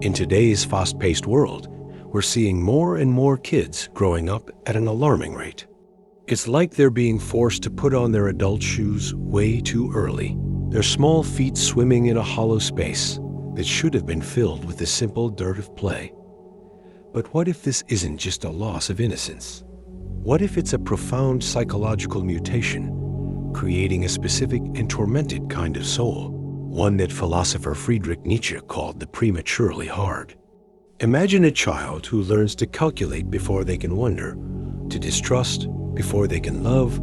In today's fast-paced world, we're seeing more and more kids growing up at an alarming rate. It's like they're being forced to put on their adult shoes way too early, their small feet swimming in a hollow space that should have been filled with the simple dirt of play. But what if this isn't just a loss of innocence? What if it's a profound psychological mutation, creating a specific and tormented kind of soul, one that philosopher Friedrich Nietzsche called the prematurely hard? Imagine a child who learns to calculate before they can wonder, to distrust before they can love,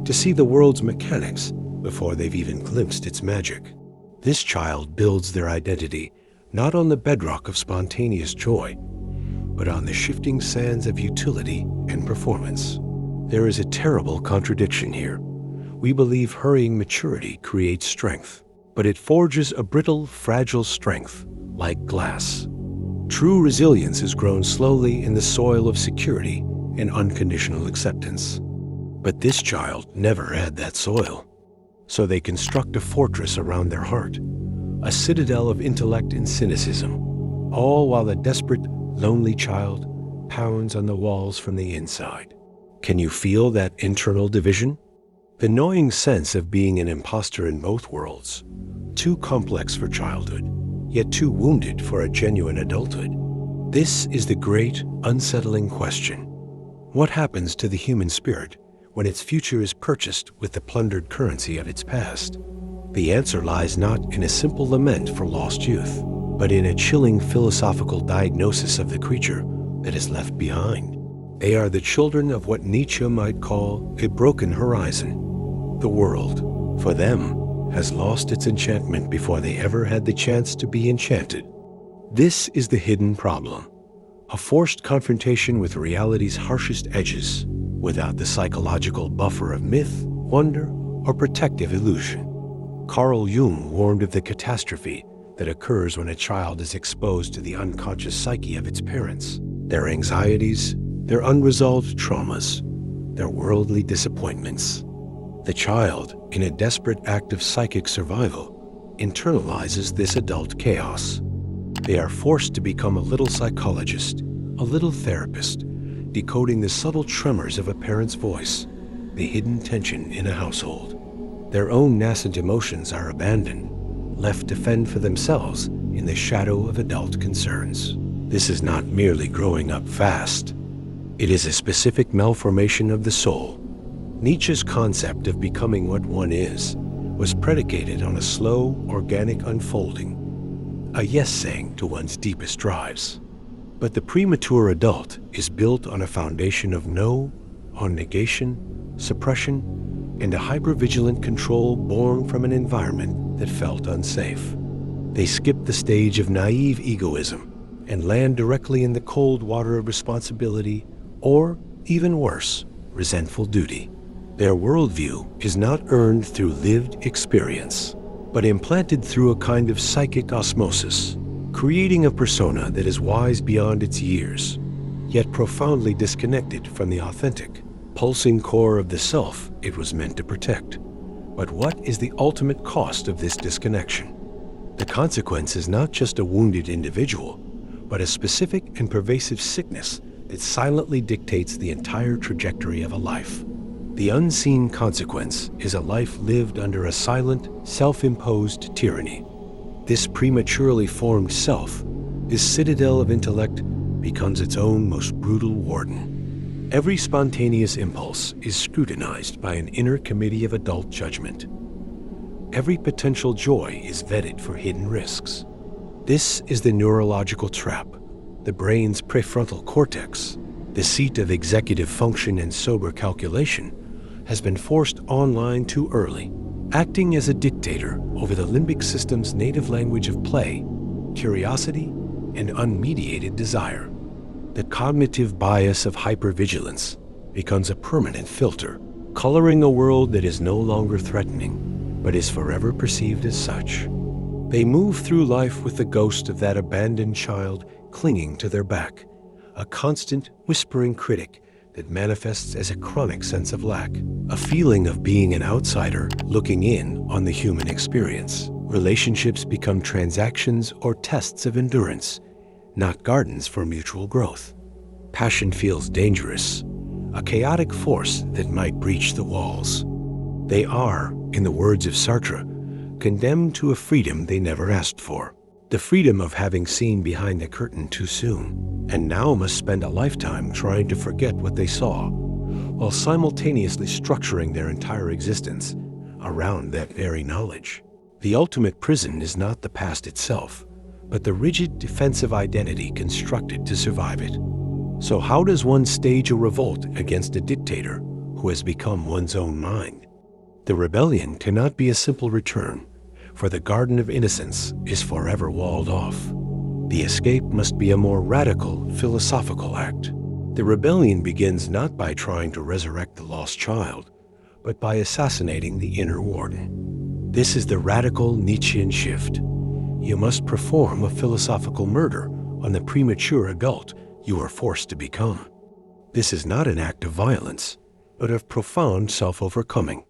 to see the world's mechanics before they've even glimpsed its magic. This child builds their identity not on the bedrock of spontaneous joy, but on the shifting sands of utility and performance. There is a terrible contradiction here. We believe hurrying maturity creates strength, but it forges a brittle, fragile strength like glass. True resilience is grown slowly in the soil of security and unconditional acceptance. But this child never had that soil. So they construct a fortress around their heart, a citadel of intellect and cynicism, all while a desperate, lonely child pounds on the walls from the inside. Can you feel that internal division? The gnawing sense of being an imposter in both worlds, too complex for childhood, yet too wounded for a genuine adulthood. This is the great, unsettling question. What happens to the human spirit when its future is purchased with the plundered currency of its past? The answer lies not in a simple lament for lost youth, but in a chilling philosophical diagnosis of the creature that is left behind. They are the children of what Nietzsche might call a broken horizon. The world, for them, has lost its enchantment before they ever had the chance to be enchanted. This is the hidden problem, a forced confrontation with reality's harshest edges, without the psychological buffer of myth, wonder, or protective illusion. Carl Jung warned of the catastrophe that occurs when a child is exposed to the unconscious psyche of its parents, their anxieties, their unresolved traumas, their worldly disappointments. The child, in a desperate act of psychic survival, internalizes this adult chaos. They are forced to become a little psychologist, a little therapist, decoding the subtle tremors of a parent's voice, the hidden tension in a household. Their own nascent emotions are abandoned, left to fend for themselves in the shadow of adult concerns. This is not merely growing up fast. It is a specific malformation of the soul. Nietzsche's concept of becoming what one is was predicated on a slow, organic unfolding, a yes-saying to one's deepest drives. But the premature adult is built on a foundation of no, on negation, suppression, and a hypervigilant control born from an environment that felt unsafe. They skip the stage of naive egoism and land directly in the cold water of responsibility, or, even worse, resentful duty. Their worldview is not earned through lived experience, but implanted through a kind of psychic osmosis, creating a persona that is wise beyond its years, yet profoundly disconnected from the authentic, pulsing core of the self it was meant to protect. But what is the ultimate cost of this disconnection? The consequence is not just a wounded individual, but a specific and pervasive sickness that silently dictates the entire trajectory of a life. The unseen consequence is a life lived under a silent, self-imposed tyranny. This prematurely formed self, this citadel of intellect, becomes its own most brutal warden. Every spontaneous impulse is scrutinized by an inner committee of adult judgment. Every potential joy is vetted for hidden risks. This is the neurological trap. The brain's prefrontal cortex, the seat of executive function and sober calculation, has been forced online too early, acting as a dictator over the limbic system's native language of play, curiosity, and unmediated desire. The cognitive bias of hypervigilance becomes a permanent filter, coloring a world that is no longer threatening, but is forever perceived as such. They move through life with the ghost of that abandoned child clinging to their back, a constant, whispering critic that manifests as a chronic sense of lack, a feeling of being an outsider looking in on the human experience. Relationships become transactions or tests of endurance, not gardens for mutual growth. Passion feels dangerous, a chaotic force that might breach the walls. They are, in the words of Sartre, condemned to a freedom they never asked for. The freedom of having seen behind the curtain too soon, and now must spend a lifetime trying to forget what they saw, while simultaneously structuring their entire existence around that very knowledge. The ultimate prison is not the past itself, but the rigid defensive identity constructed to survive it. So how does one stage a revolt against a dictator who has become one's own mind? The rebellion cannot be a simple return, for the garden of innocence is forever walled off. The escape must be a more radical, philosophical act. The rebellion begins not by trying to resurrect the lost child, but by assassinating the inner warden. This is the radical Nietzschean shift. You must perform a philosophical murder on the premature adult you are forced to become. This is not an act of violence, but of profound self-overcoming.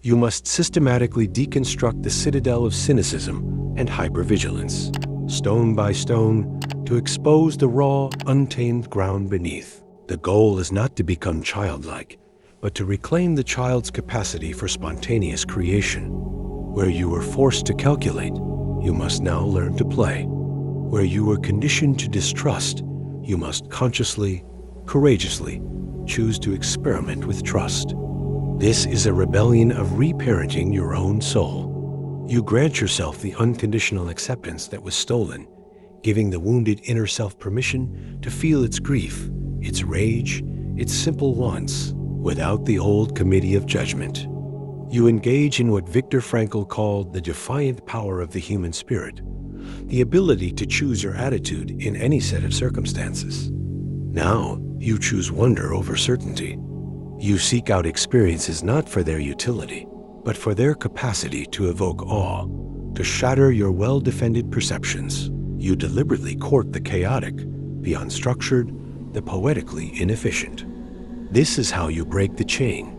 You must systematically deconstruct the citadel of cynicism and hypervigilance, stone by stone, to expose the raw, untamed ground beneath. The goal is not to become childlike, but to reclaim the child's capacity for spontaneous creation. Where you were forced to calculate, you must now learn to play. Where you were conditioned to distrust, you must consciously, courageously choose to experiment with trust. This is a rebellion of reparenting your own soul. You grant yourself the unconditional acceptance that was stolen, giving the wounded inner self permission to feel its grief, its rage, its simple wants, without the old committee of judgment. You engage in what Viktor Frankl called the defiant power of the human spirit, the ability to choose your attitude in any set of circumstances. Now, you choose wonder over certainty. You seek out experiences not for their utility, but for their capacity to evoke awe, to shatter your well-defended perceptions. You deliberately court the chaotic, the unstructured, the poetically inefficient. This is how you break the chain,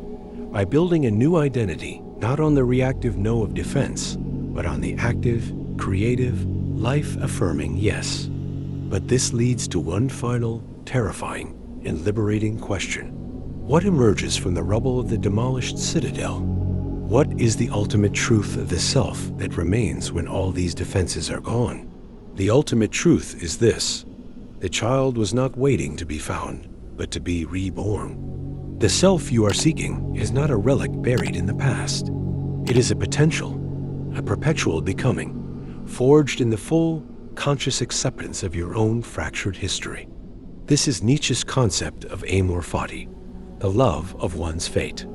by building a new identity, not on the reactive no of defense, but on the active, creative, life-affirming yes. But this leads to one final, terrifying, and liberating question. What emerges from the rubble of the demolished citadel? What is the ultimate truth of the self that remains when all these defenses are gone? The ultimate truth is this: the child was not waiting to be found, but to be reborn. The self you are seeking is not a relic buried in the past. It is a potential, a perpetual becoming, forged in the full, conscious acceptance of your own fractured history. This is Nietzsche's concept of amor fati, the love of one's fate.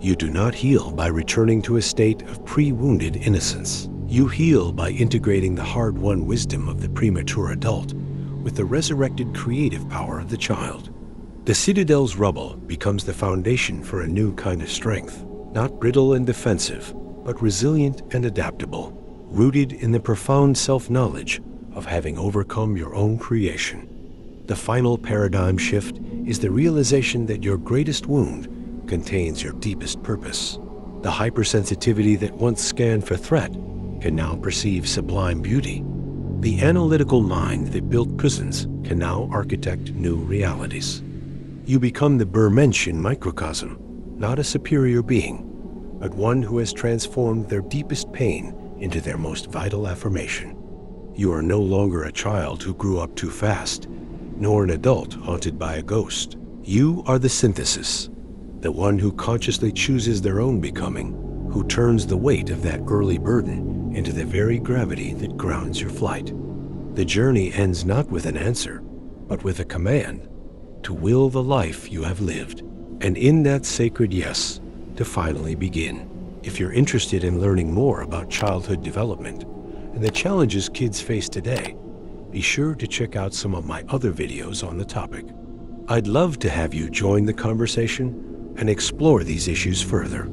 You do not heal by returning to a state of pre-wounded innocence. You heal by integrating the hard-won wisdom of the premature adult with the resurrected creative power of the child. The citadel's rubble becomes the foundation for a new kind of strength, not brittle and defensive, but resilient and adaptable, rooted in the profound self-knowledge of having overcome your own creation. The final paradigm shift is the realization that your greatest wound contains your deepest purpose. The hypersensitivity that once scanned for threat can now perceive sublime beauty. The analytical mind that built prisons can now architect new realities. You become the Bermensch in microcosm, not a superior being, but one who has transformed their deepest pain into their most vital affirmation. You are no longer a child who grew up too fast, nor an adult haunted by a ghost. You are the synthesis, the one who consciously chooses their own becoming, who turns the weight of that early burden into the very gravity that grounds your flight. The journey ends not with an answer, but with a command to will the life you have lived, and in that sacred yes, to finally begin. If you're interested in learning more about childhood development and the challenges kids face today, be sure to check out some of my other videos on the topic. I'd love to have you join the conversation and explore these issues further.